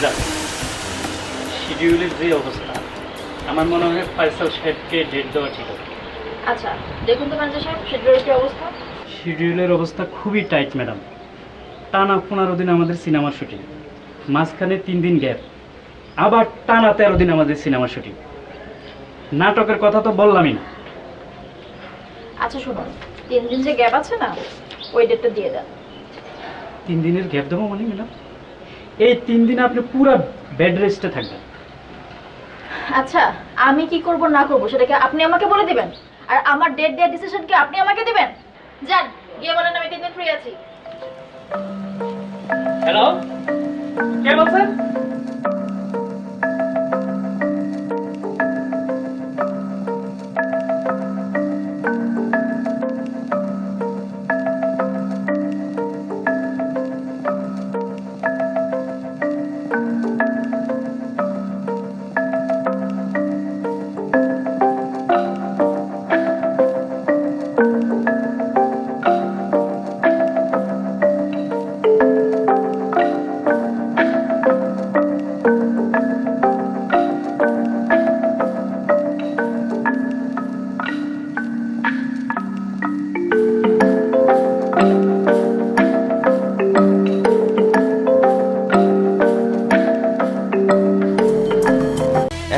Madam, শিডিউলের যে অবস্থা, আমার মনে হয় ফয়সাল সাহেবকে ডেট দেওয়া ঠিক হবে। আচ্ছা দেখুন তো ম্যানেজার সাহেব শিডিউলের কি অবস্থা। শিডিউলের অবস্থা খুবই টাইট ম্যাডাম। টানা 15 দিন আমাদের সিনেমার শুটিং, মাঝখানে 3 দিন গ্যাপ, আবার টানা 13 দিন আমাদের সিনেমার শুটিং। নাটকের কথা তো বললামই না। আচ্ছা শুনুন, 3 দিন যে গ্যাপ আছে না, ওই ডেটটা দিয়ে দেন। 3 দিনের গ্যাপ দেবো মানে ম্যাডাম? এই 3 দিনে আপনি পুরো বেড রেস্টে থাকবেন। আচ্ছা আমি কি করব না করব সেটা কি আপনি আমাকে বলে দিবেন? আর আমার ডেট দেওয়ার ডিসিশন কি আপনি আমাকে দিবেন? যান গিয়ে বলেন আমি 3 দিন ফ্রি আছি। হ্যালো, কে বলছেন?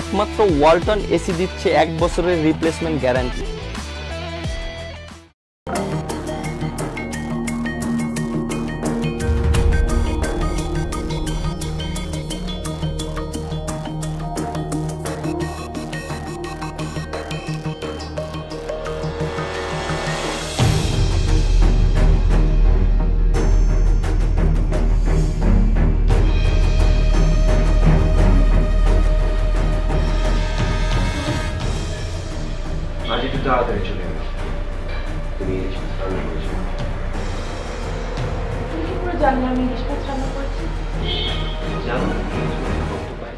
একমাত্র ওয়ালটন এসি দিচ্ছে 1 বছরের রিপ্লেসমেন্ট গ্যারান্টি। আজ একটু তাড়াতাড়ি চলে গেল। তুমি ইলিশ মাছ রান্না করেছো? তুমি কি পুরো জানলে আমি ইলিশ মাছ রান্না করেছি? জানো ইলিশ মাছের গন্ধ পাই।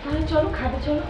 তাহলে চলো খাবে চলো।